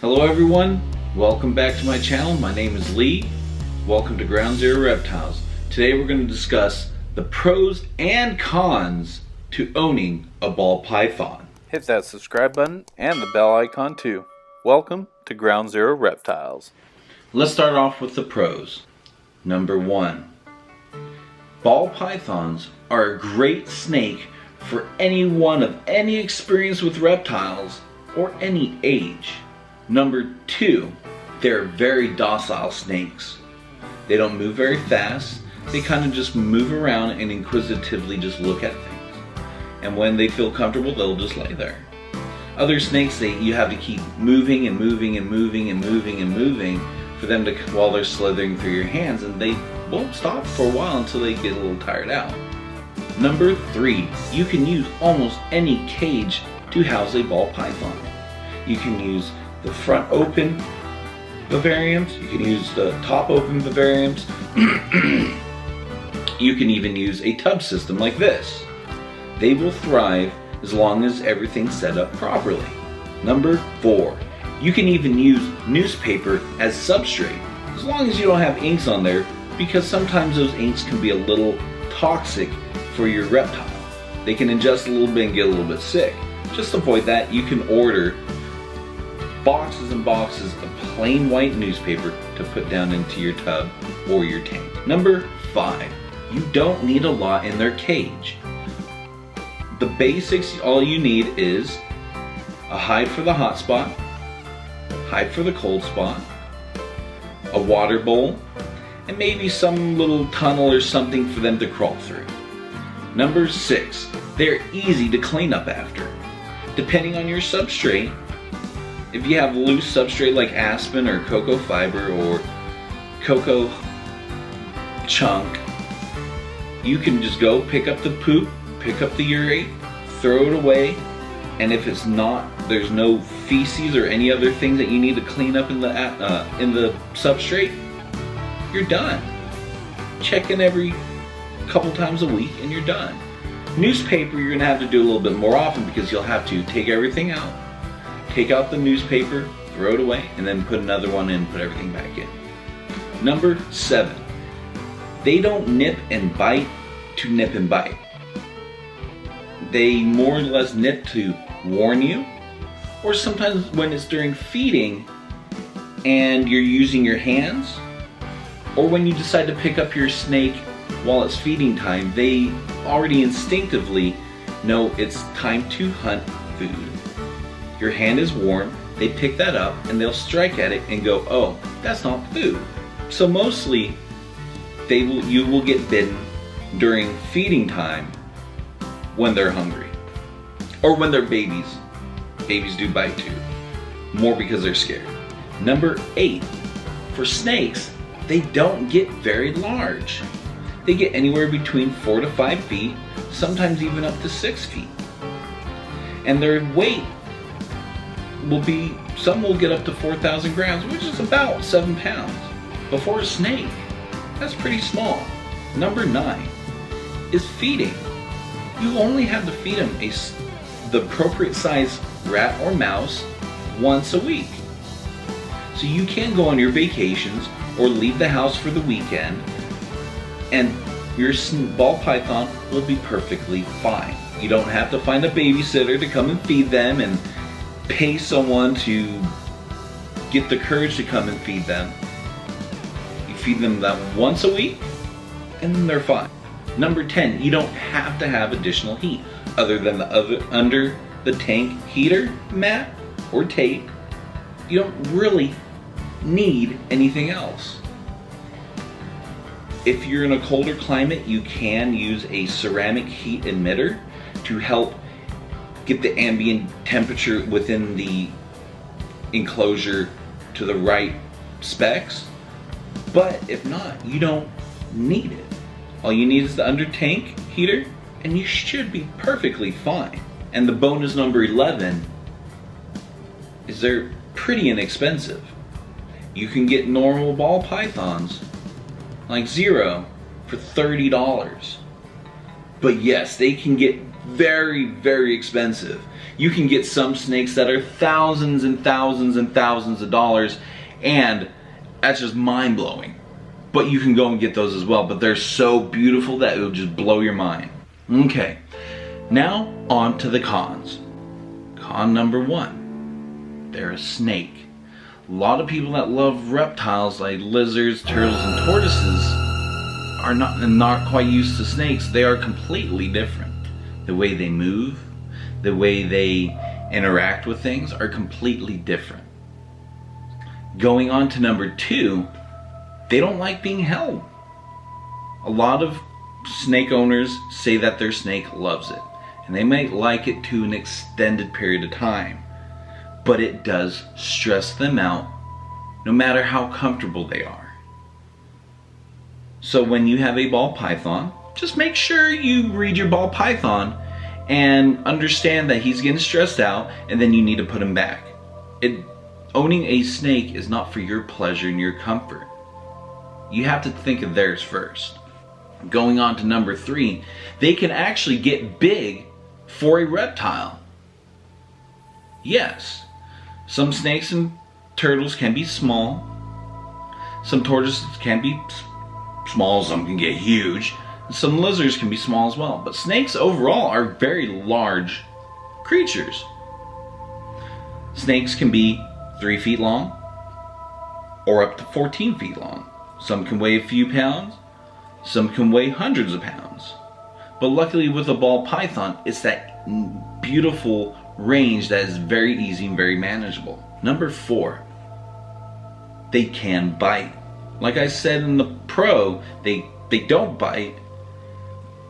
Hello everyone, welcome back to my channel. My name is Lee. Welcome to Ground Zero Reptiles. Today we're going to discuss the pros and cons to owning a ball python. Hit that subscribe button and the bell icon too. Welcome to Ground Zero Reptiles. Let's start off with the pros. Number 1. Ball pythons are a great snake for anyone of any experience with reptiles or any age. Number 2, they're very docile snakes. They don't move very fast. They kind of just move around and inquisitively just look at things. And when they feel comfortable, they'll just lay there. Other snakes, you have to keep moving and moving and moving and moving and moving for them to, while they're slithering through your hands, and they won't stop for a while until they get a little tired out. Number 3, you can use almost any cage to house a ball python. You can use the front open vivariums, you can use the top open vivariums, you can even use a tub system like this. They will thrive as long as everything's set up properly. Number 4, you can even use newspaper as substrate, as long as you don't have inks on there, because sometimes those inks can be a little toxic for your reptile. They can ingest a little bit and get a little bit sick. Just avoid that. You can order boxes and boxes of plain white newspaper to put down into your tub or your tank. Number 5, you don't need a lot in their cage. The basics, all you need is a hide for the hot spot, hide for the cold spot, a water bowl, and maybe some little tunnel or something for them to crawl through. Number 6, they're easy to clean up after. Depending on your substrate, if you have loose substrate like aspen or cocoa fiber or cocoa chunk, you can just go pick up the poop, pick up the urate, throw it away, and if it's not, there's no feces or any other things that you need to clean up in the substrate, you're done. Check in every couple times a week and you're done. Newspaper you're gonna have to do a little bit more often because you'll have to take everything out, take out the newspaper, throw it away, and then put another one in, put everything back in. Number 7, they don't nip and bite to nip and bite. They more or less nip to warn you, or sometimes when it's during feeding and you're using your hands, or when you decide to pick up your snake while it's feeding time, they already instinctively know it's time to hunt food. Your hand is warm, they pick that up and they'll strike at it and go, oh, that's not food. So mostly you will get bitten during feeding time when they're hungry. Or when they're babies. Babies do bite too. More because they're scared. Number 8, for snakes, they don't get very large. They get anywhere between 4 to 5 feet, sometimes even up to 6 feet. And their weight will be, some will get up to 4,000 grams, which is about 7 pounds. But for a snake, that's pretty small. Number 9 is feeding. You only have to feed them the appropriate size rat or mouse once a week. So you can go on your vacations or leave the house for the weekend and your ball python will be perfectly fine. You don't have to find a babysitter to come and feed them and pay someone to get the courage to come and feed them. You feed them that once a week and then they're fine. Number 10, you don't have to have additional heat other than the under the tank heater mat or tape. You don't really need anything else. If you're in a colder climate, you can use a ceramic heat emitter to help get the ambient temperature within the enclosure to the right specs. But if not, you don't need it. All you need is the under tank heater and you should be perfectly fine. And the bonus number 11 is they're pretty inexpensive. You can get normal ball pythons like Zero for $30. But yes, they can get very, very expensive. You can get some snakes that are thousands and thousands and thousands of dollars, and that's just mind-blowing. But you can go and get those as well, but they're so beautiful that it'll just blow your mind. Okay, now on to the cons. Con number 1, they're a snake. A lot of people that love reptiles like lizards, turtles, and tortoises are not quite used to snakes. They are completely different. The way they move, the way they interact with things are completely different. Going on to number 2, they don't like being held. A lot of snake owners say that their snake loves it, and they might like it to an extended period of time, but it does stress them out no matter how comfortable they are. So when you have a ball python, just make sure you read your ball python and understand that he's getting stressed out, and then you need to put him back. Owning a snake is not for your pleasure and your comfort. You have to think of theirs first. Going on to number 3, they can actually get big for a reptile. Yes, some snakes and turtles can be small. Some tortoises can be small, some can get huge. Some lizards can be small as well. But snakes overall are very large creatures. Snakes can be 3 feet long or up to 14 feet long. Some can weigh a few pounds, some can weigh hundreds of pounds. But luckily with a ball python, it's that beautiful range that is very easy and very manageable. Number 4, they can bite. Like I said in the pro, they don't bite,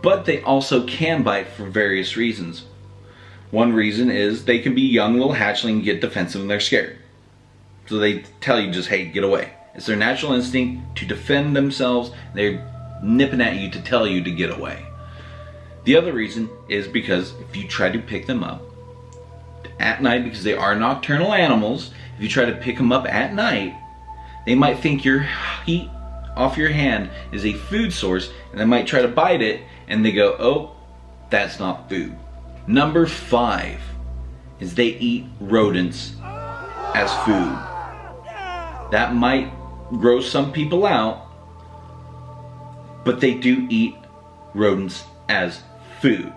but they also can bite for various reasons. One reason is they can be young little hatchling and get defensive and they're scared. So they tell you just, hey, get away. It's their natural instinct to defend themselves. They're nipping at you to tell you to get away. The other reason is because if you try to pick them up at night, because they are nocturnal animals, if you try to pick them up at night, they might think your heat off your hand is a food source, and they might try to bite it, and they go, oh, that's not food. Number 5 is they eat rodents as food. That might gross some people out, but they do eat rodents as food.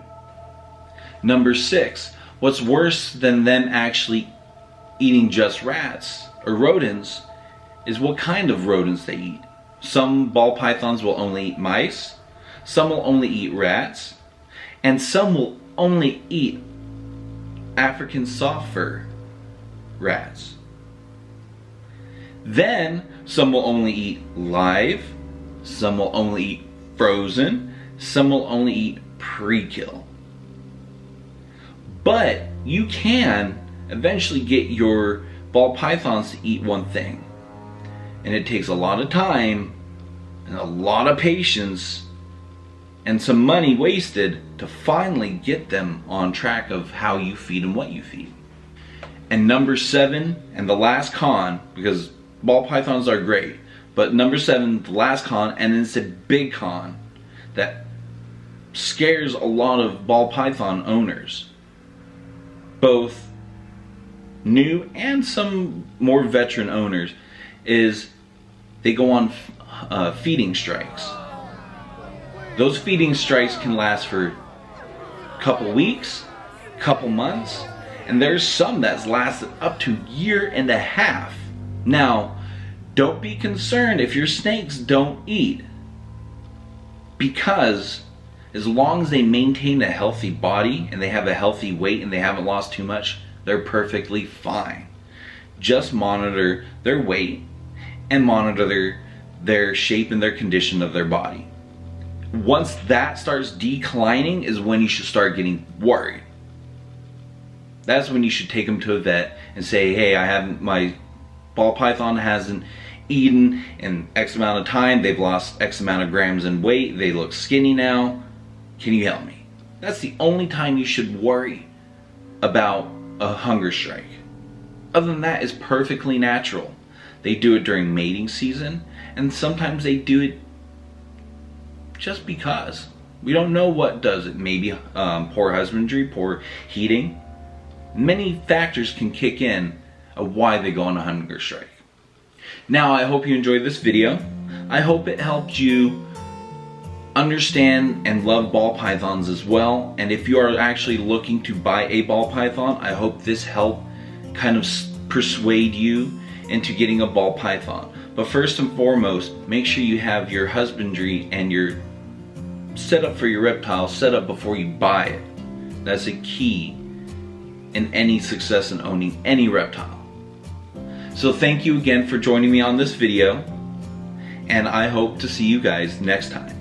Number 6, what's worse than them actually eating just rats or rodents is what kind of rodents they eat. Some ball pythons will only eat mice, some will only eat rats, and some will only eat African soft fur rats. Then some will only eat live, some will only eat frozen, some will only eat pre-kill. But you can eventually get your ball pythons to eat one thing. And it takes a lot of time and a lot of patience and some money wasted to finally get them on track of how you feed and what you feed. And number 7, and the last con, because ball pythons are great, but number 7, the last con, and it's a big con that scares a lot of ball python owners, both new and some more veteran owners, is they go on feeding strikes. Those feeding strikes can last for a couple weeks, couple months, and there's some that's lasted up to a year and a half. Now, don't be concerned if your snakes don't eat, because as long as they maintain a healthy body and they have a healthy weight and they haven't lost too much, they're perfectly fine. Just monitor their weight and monitor their shape and their condition of their body. Once that starts declining is when you should start getting worried. That's when you should take them to a vet and say, hey, my ball python hasn't eaten in X amount of time, they've lost X amount of grams in weight, they look skinny now, can you help me? That's the only time you should worry about a hunger strike. Other than that, it's perfectly natural. They do it during mating season, and sometimes they do it just because. We don't know what does it. Maybe poor husbandry, poor heating. Many factors can kick in of why they go on a hunger strike. Now, I hope you enjoyed this video. I hope it helped you understand and love ball pythons as well. And if you are actually looking to buy a ball python, I hope this helped kind of persuade you into getting a ball python. But first and foremost, make sure you have your husbandry and your setup for your reptile set up before you buy it. That's a key in any success in owning any reptile. So thank you again for joining me on this video, and I hope to see you guys next time.